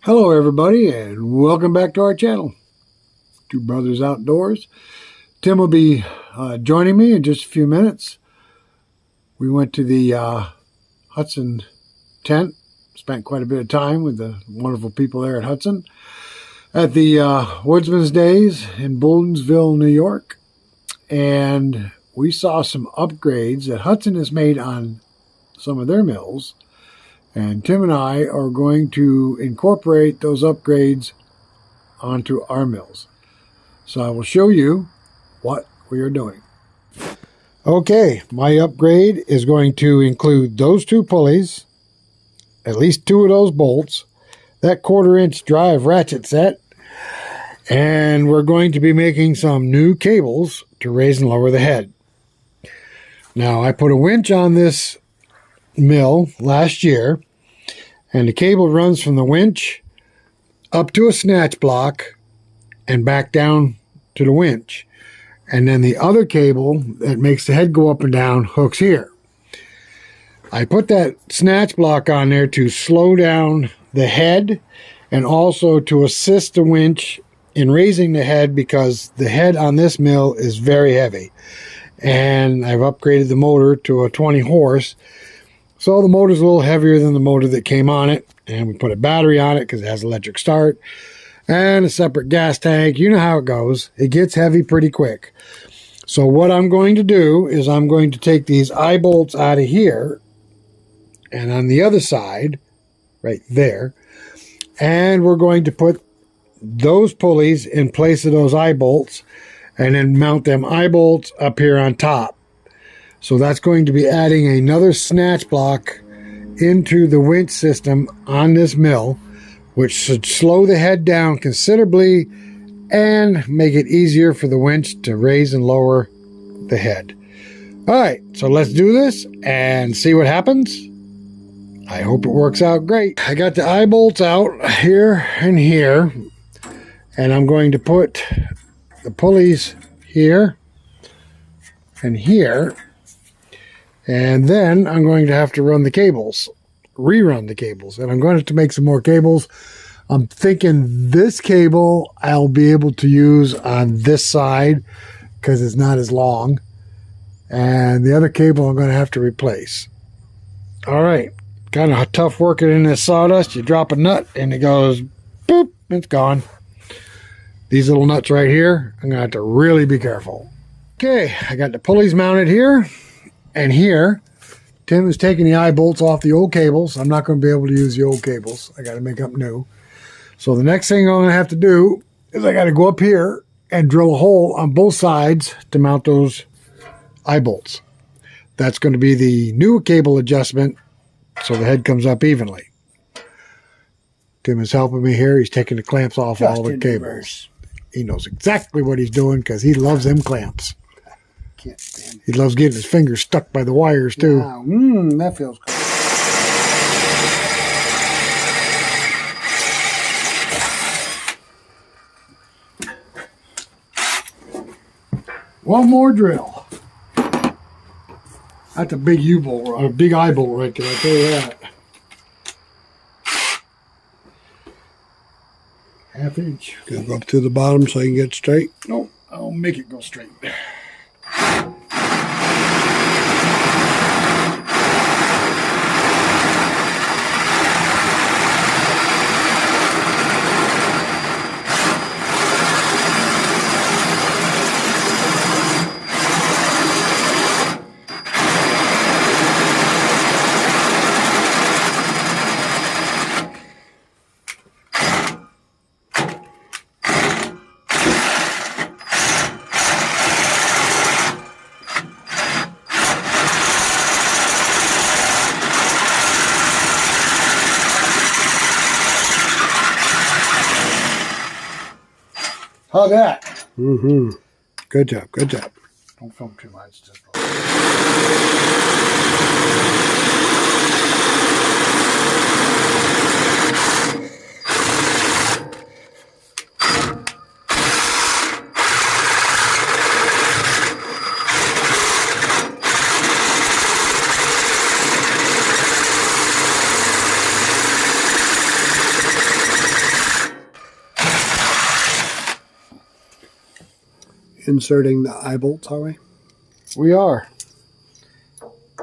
Hello everybody and welcome back to our channel, Two Brothers Outdoors. Tim will be joining me in just a few minutes. We went to the Hud-son tent, spent quite a bit of time with the wonderful people there at Hud-son at the Woodsman's Days in Bouldinsville, New York. And we saw some upgrades that Hud-son has made on some of their mills. And Tim and I are going to incorporate those upgrades onto our mills. So I will show you what we are doing. Okay, my upgrade is going to include those two pulleys, at least two of those bolts, that 1/4-inch drive ratchet set, and we're going to be making some new cables to raise and lower the head. Now, I put a winch on this mill last year, and the cable runs from the winch up to a snatch block and back down to the winch, and then the other cable that makes the head go up and down hooks here. I put that snatch block on there to slow down the head and also to assist the winch in raising the head, because the head on this mill is very heavy, and I've upgraded the motor to a 20 horse. So the motor's a little heavier than the motor that came on it, and we put a battery on it because it has electric start and a separate gas tank. You know how it goes. It gets heavy pretty quick. So what I'm going to do is I'm going to take these eye bolts out of here and on the other side, right there, and we're going to put those pulleys in place of those eye bolts and then mount them eye bolts up here on top. So that's going to be adding another snatch block into the winch system on this mill, which should slow the head down considerably and make it easier for the winch to raise and lower the head. All right, so let's do this and see what happens. I hope it works out great. I got the eye bolts out here and here, and I'm going to put the pulleys here and here. And then I'm going to have to run the cables, rerun the cables, and I'm going to have to make some more cables. I'm thinking this cable I'll be able to use on this side because it's not as long. And the other cable I'm going to have to replace. All right, kind of tough working in this sawdust. You drop a nut and it goes, boop, it's gone. These little nuts right here, I'm going to have to really be careful. Okay, I got the pulleys mounted here. And here, Tim is taking the eye bolts off the old cables. I'm not going to be able to use the old cables. I got to make up new. So the next thing I'm going to have to do is I got to go up here and drill a hole on both sides to mount those eye bolts. That's going to be the new cable adjustment so the head comes up evenly. Tim is helping me here. He's taking the clamps off all the cables. He knows exactly what he's doing because he loves them clamps. Can't stand it. He loves getting his fingers stuck by the wires too. Wow. That feels good. One more drill. That's a big U-bolt, a big eye bolt right there, I'll tell you that. 1/2 inch. Gonna go up to the bottom so I can get straight? Nope, I'll make it go straight. How's that? Mm-hmm. Good job, good job. Don't film too much. Just inserting the eye bolts, are we? We are.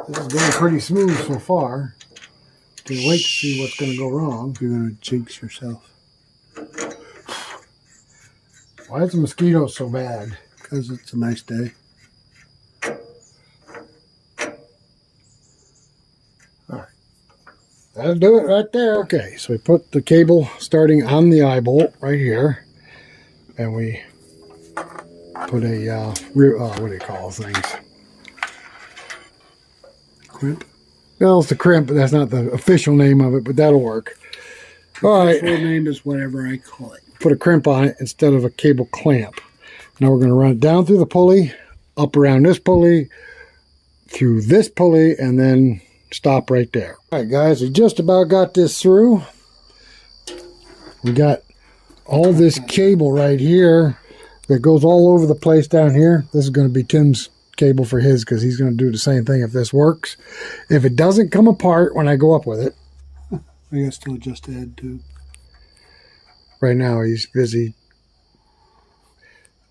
This is going pretty smooth so far. Can't wait to see what's going to go wrong. You're going to jinx yourself. Why is the mosquito so bad? Because it's a nice day. All right. That'll do it right there. Okay, so we put the cable starting on the eye bolt right here. And we put a, what do you call things? Crimp? No, it's the crimp, but that's not the official name of it, but that'll work. All right. Full name is whatever I call it. Put a crimp on it instead of a cable clamp. Now we're going to run it down through the pulley, up around this pulley, through this pulley, and then stop right there. All right, guys, we just about got this through. We got all this cable right here that goes all over the place down here. This is going to be Tim's cable for his because he's going to do the same thing if this works. If it doesn't come apart when I go up with it. I guess still adjust the head too. Right now he's busy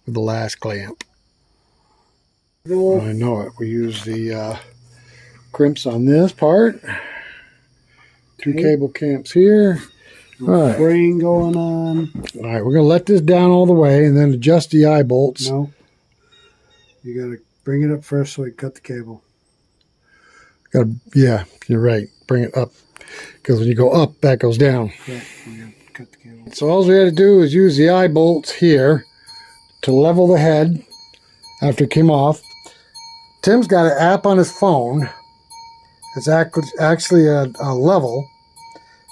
with the last clamp. I know it. We use the crimps on this part. Two cable clamps here. All right. Spring going on. All right, we're going to let this down all the way and then adjust the eye bolts. No. You got to bring it up first so we cut the cable. Yeah, you're right. Bring it up. Because when you go up, that goes down. Yeah, we got to cut the cable. So all we had to do is use the eye bolts here to level the head after it came off. Tim's got an app on his phone. It's actually a level,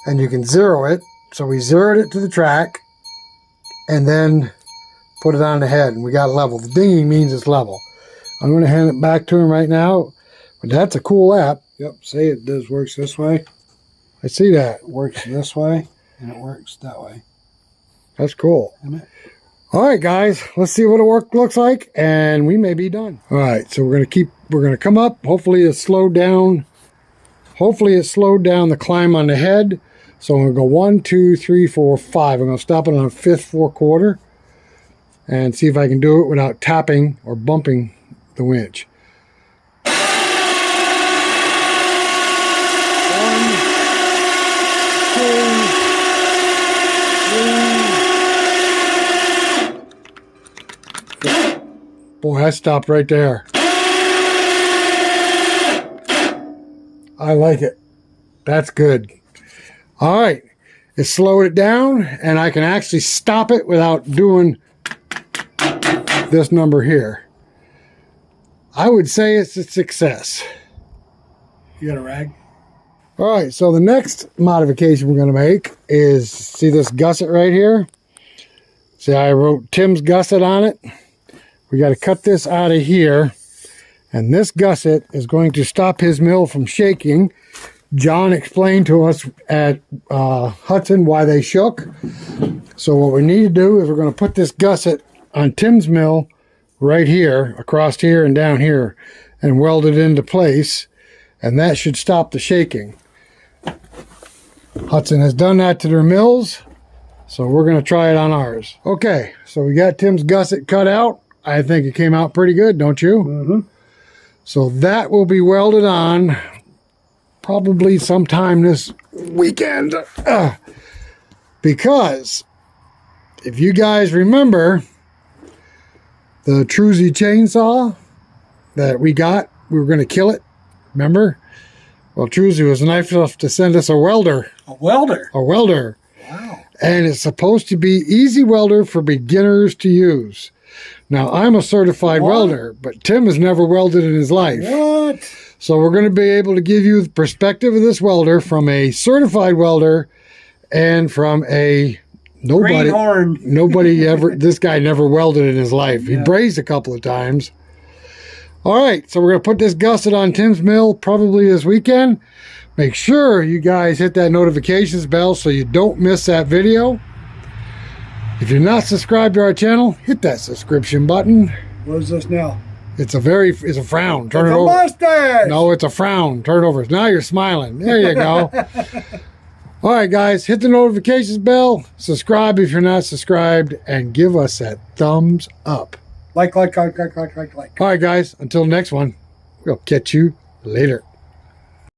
and you can zero it. So we zeroed it to the track and then put it on the head, and we got level. The dinging means it's level. I'm going to hand it back to him right now, but that's a cool app. Yep, see it does works this way. I see that. It works this way, and it works that way. That's cool. Isn't it? All right, guys, let's see what it looks like, and we may be done. All right, so we're going to come up. Hopefully it slowed down. Hopefully it slowed down the climb on the head. So I'm going to go 1, 2, 3, 4, 5. I'm going to stop it on a 5th 4/4 and see if I can do it without tapping or bumping the winch. 1, 2, 3. Boy, I stopped right there. I like it. That's good. All right. It slowed it down, and I can actually stop it without doing this number here. I would say it's a success. You got a rag? All right, so the next modification we're going to make is, see this gusset right here? See, I wrote Tim's gusset on it. We got to cut this out of here, and this gusset is going to stop his mill from shaking. John explained to us at Hud-son why they shook. So what we need to do is we're going to put this gusset on Tim's mill right here, across here and down here, and weld it into place, and that should stop the shaking. Hud-son has done that to their mills, so we're going to try it on ours. Okay, so we got Tim's gusset cut out. I think it came out pretty good, don't you? Mm-hmm. So that will be welded on probably sometime this weekend. Because if you guys remember the Truzy chainsaw that we got, we were going to kill it. Remember? Well, Truzy was nice enough to send us a welder. A welder? A welder. Wow. And it's supposed to be easy welder for beginners to use. Now, I'm a certified welder, but Tim has never welded in his life. What? So we're going to be able to give you the perspective of this welder from a certified welder and from a nobody ever, this guy never welded in his life. He brazed a couple of times. All right, so we're going to put this gusset on Tim's mill probably this weekend. Make sure you guys hit that notifications bell so you don't miss that video. If you're not subscribed to our channel, hit that subscription button. What is this now? It's a frown. Turn it It's a over. mustache! No, it's a frown. Turn it over. Now you're smiling. There you go. All right, guys, hit the notifications bell. Subscribe if you're not subscribed, and give us that thumbs up. Like. All right, guys. Until next one, we'll catch you later.